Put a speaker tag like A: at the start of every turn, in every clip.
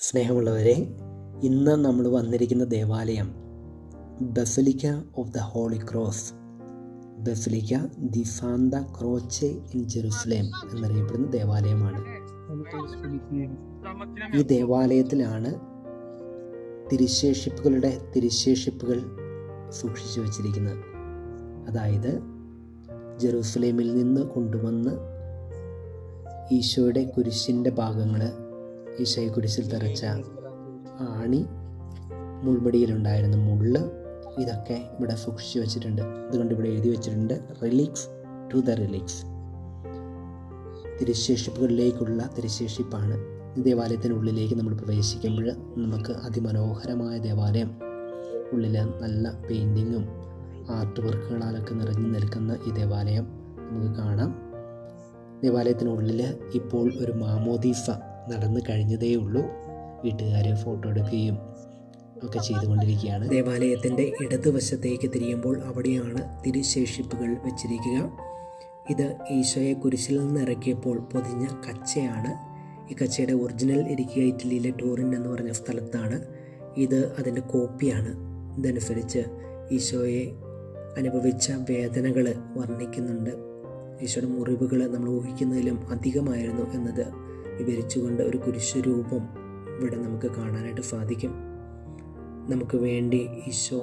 A: സ്നേഹമുള്ളവരെ, ഇന്ന് നമ്മൾ വന്നിരിക്കുന്ന ദേവാലയം Basilica of the holy Cross, Basilica di Santa Croce in Jerusalem എന്നറിയപ്പെടുന്ന ദേവാലയമാണ്. ഈ ദേവാലയത്തിലാണ് തിരുശേഷിപ്പുകൾ സൂക്ഷിച്ചു വച്ചിരിക്കുന്നത്. അതായത് ജെറുസലേമിൽ നിന്ന് കൊണ്ടുവന്ന് ഈശോയുടെ കുരിശിൻ്റെ ഭാഗങ്ങൾ, ഈശോയെ കുരിശിൽ തറച്ച ആണി, മുൾമുടിയിലുണ്ടായിരുന്ന മുള്ള്, ഇതൊക്കെ ഇവിടെ സൂക്ഷിച്ചു വെച്ചിട്ടുണ്ട്. അതുകൊണ്ട് ഇവിടെ എഴുതി വെച്ചിട്ടുണ്ട് റിലിക്സ് ടു ദ റിലിക്സ്. തിരുശേഷിപ്പുകളിലേക്കുള്ള തിരുശേഷിപ്പാണ്. ദേവാലയത്തിനുള്ളിലേക്ക് നമ്മൾ പ്രവേശിക്കുമ്പോൾ നമുക്ക് അതിമനോഹരമായ ദേവാലയം, ഉള്ളിൽ നല്ല പെയിൻറ്റിങ്ങും ആർട്ട് വർക്കുകളാലൊക്കെ നിറഞ്ഞു നിൽക്കുന്ന ഈ ദേവാലയം നമുക്ക് കാണാം. ദേവാലയത്തിനുള്ളിൽ ഇപ്പോൾ ഒരു മാമോദീസ നടന്നു കഴിഞ്ഞതേ ഉള്ളൂ. വീട്ടുകാർ ഫോട്ടോ എടുക്കുകയും ഒക്കെ ചെയ്തുകൊണ്ടിരിക്കുകയാണ്. ദേവാലയത്തിൻ്റെ ഇടതുവശത്തേക്ക് തിരിയുമ്പോൾ അവിടെയാണ് തിരുശേഷിപ്പുകൾ വെച്ചിരിക്കുക. ഇത് ഈശോയെ കുരിശിൽ നിന്ന് ഇറക്കിയപ്പോൾ പൊതിഞ്ഞ കച്ചയാണ്. ഈ കച്ചയുടെ ഒറിജിനൽ ഇരിക്കുക ഇറ്റലിയിലെ ടൂറിൻ എന്ന് പറഞ്ഞ സ്ഥലത്താണ്. ഇത് അതിൻ്റെ കോപ്പിയാണ്. ഇതനുസരിച്ച് ഈശോയെ അനുഭവിച്ച വേദനകൾ വർണ്ണിക്കുന്നുണ്ട്. ഈശോയുടെ മുറിവുകൾ നമ്മൾ ഊഹിക്കുന്നതിലും അധികമായിരുന്നു എന്നത് വിവരിച്ചുകൊണ്ട് ഒരു കുരിശ് രൂപം ഇവിടെ നമുക്ക് കാണാനായിട്ട് സാധിക്കും. നമുക്ക് വേണ്ടി ഈശോ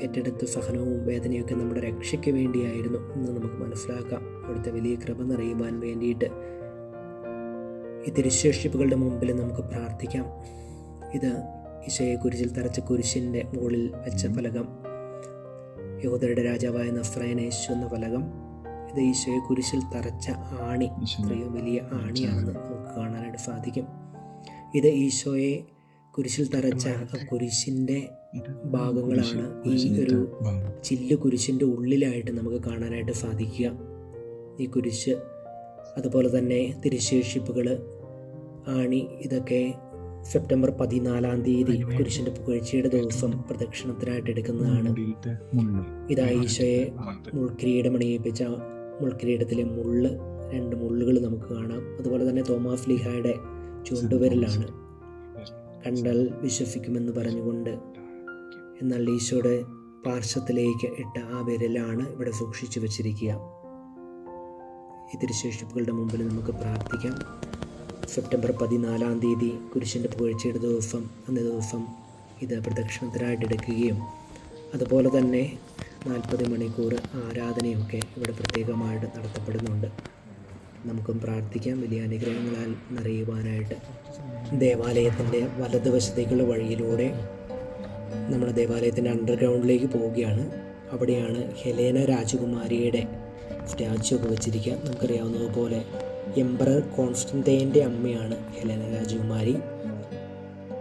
A: ഏറ്റെടുത്ത സഹനവും വേദനയൊക്കെ നമ്മുടെ രക്ഷയ്ക്ക് വേണ്ടിയായിരുന്നു എന്ന് നമുക്ക് മനസ്സിലാക്കാം. അവിടുത്തെ വലിയ കൃപ നിറയുവാൻ വേണ്ടിയിട്ട് ഈ തിരുശേഷിപ്പുകളുടെ മുമ്പിൽ നമുക്ക് പ്രാർത്ഥിക്കാം. ഇത് ഈശോയെ കുരിശിൽ തറച്ച കുരിശിൻ്റെ മുകളിൽ വെച്ച ഫലകം, യഹൂദരുടെ രാജാവായ നസ്രായൻ യേശു എന്ന ഫലകം. ഇത് ഈശോയെ കുരിശിൽ തറച്ച ആണി, ഇത്രയും വലിയ ആണിയാണെന്ന് നമുക്ക് കാണാനായിട്ട് സാധിക്കും. ഇത് ഈശോയെ കുരിശിൽ തറച്ച കുരിശിൻ്റെ ഭാഗങ്ങളാണ് ഈ ഒരു ചില്ല് കുരിശിൻ്റെ ഉള്ളിലായിട്ട് നമുക്ക് കാണാനായിട്ട് സാധിക്കുക. ഈ കുരിശ്, അതുപോലെ തന്നെ തിരുശേഷിപ്പുകൾ, ആണി, ഇതൊക്കെ സെപ്റ്റംബർ 14 കുരിശിൻ്റെ പുകഴ്ചയുടെ ദിവസം പ്രദക്ഷിണത്തിനായിട്ട് എടുക്കുന്നതാണ്. ഇതാ ഈശോയെ മുൾക്കിരീടം അണിയിപ്പിച്ച മുൾക്കിരീടത്തിലെ മുള്ള്, 2 മുള്ളുകൾ നമുക്ക് കാണാം. അതുപോലെ തന്നെ തോമാസ് ലീഹായുടെ ചൂണ്ടുവിരലാണ്. കണ്ടാൽ വിശ്വസിക്കുമെന്ന് പറഞ്ഞുകൊണ്ട് എന്നാൽ ഈശോയുടെ പാർശ്വത്തിലേക്ക് ഇട്ട ആ വിരലാണ് ഇവിടെ സൂക്ഷിച്ചു വച്ചിരിക്കുക. ഈ തിരുശേഷിപ്പുകളുടെ മുമ്പിൽ നമുക്ക് പ്രാർത്ഥിക്കാം. സെപ്റ്റംബർ 14 കുരിശിൻ്റെ പുകഴ്ചയുടെ ദിവസം, അന്നേ ദിവസം ഇത് പ്രദക്ഷിണത്തിനായിട്ട് എടുക്കുകയും അതുപോലെ തന്നെ 40 മണിക്കൂർ ആരാധനയൊക്കെ ഇവിടെ പ്രത്യേകമായിട്ട് നടത്തപ്പെടുന്നുണ്ട്. നമുക്കും പ്രാർത്ഥിക്കാം വലിയ അനുഗ്രഹങ്ങളാൽ നിറയുവാനായിട്ട്. ദേവാലയത്തിൻ്റെ വലതുവശത്തേക്കുള്ള വഴിയിലൂടെ നമ്മുടെ ദേവാലയത്തിൻ്റെ അണ്ടർഗ്രൗണ്ടിലേക്ക് പോവുകയാണ്. അവിടെയാണ് ഹെലേന രാജകുമാരിയുടെ സ്റ്റാച്ചു ഒക്കെ വെച്ചിരിക്കുക. നമുക്കറിയാവുന്നതുപോലെ എംപറർ കോൺസ്റ്റന്റൈൻ്റെ അമ്മയാണ് ഹെലേന രാജകുമാരി.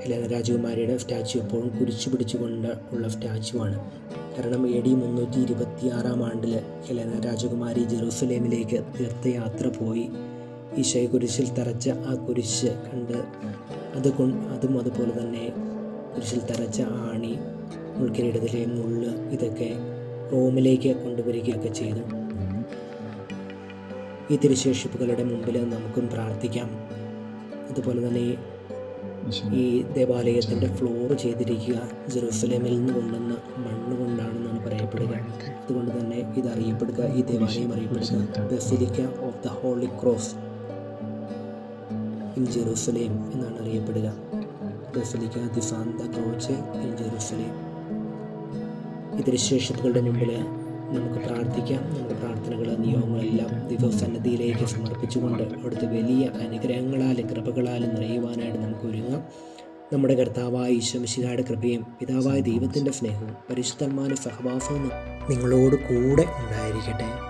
A: ഹെലേന രാജകുമാരിയുടെ സ്റ്റാച്ചു എപ്പോഴും കുരിശു പിടിച്ചുകൊണ്ട് ഉള്ള സ്റ്റാച്ചുവാണ്. കാരണം AD 326 ഹെലേന രാജകുമാരി ജെറൂസലേമിലേക്ക് തീർത്ഥയാത്ര പോയി ഈശോയെ കുരിശിൽ തറച്ച ആ കുരിശ് കണ്ട് അതും അതുപോലെ തന്നെ കുരിശിൽ തറച്ച ആണി, മുൾക്കിരീടത്തിലെ മുള്ള്, ഇതൊക്കെ റോമിലേക്ക് കൊണ്ടുവരികയൊക്കെ ചെയ്തു. ഈ തിരുശേഷിപ്പുകളുടെ മുമ്പിൽ നമുക്കും പ്രാർത്ഥിക്കാം. അതുപോലെ തന്നെ ഈ ദേവാലയത്തിൻ്റെ ഫ്ലോർ ചെയ്തിരിക്കുക ജെറൂസലേമിൽ നിന്ന് കൊണ്ടുവന്ന മണ്ണ് കൊണ്ടാണെന്നാണ് പറയപ്പെടുക. അതുകൊണ്ട് തന്നെ ഇതറിയപ്പെടുക, ഈ ദേവാലയം അറിയപ്പെടുക basilica of the holy cross in Jerusalem എന്നാണ് അറിയപ്പെടുക. Basilica di Santa Croce in Jerusalem. ഈ തിരുശേഷിപ്പുകളുടെ മുമ്പിൽ നമുക്ക് പ്രാർത്ഥിക്കാം. നമ്മുടെ പ്രാർത്ഥനകൾ, നിയോഗങ്ങളെല്ലാം ദൈവസന്നിധിയിലേക്ക് സമർപ്പിച്ചുകൊണ്ട് അവിടുത്തെ വലിയ അനുഗ്രഹങ്ങളാലും കൃപകളാലും നിറയുവാനായിട്ട് നമുക്ക് ഒരുങ്ങാം. നമ്മുടെ കർത്താവായ ഈശോ മിശിഹായുടെ കൃപയും പിതാവായ ദൈവത്തിൻ്റെ സ്നേഹവും പരിശുദ്ധാത്മാവിന്റെ സഹവാസവും നിങ്ങളോട് കൂടെ ഉണ്ടായിരിക്കട്ടെ.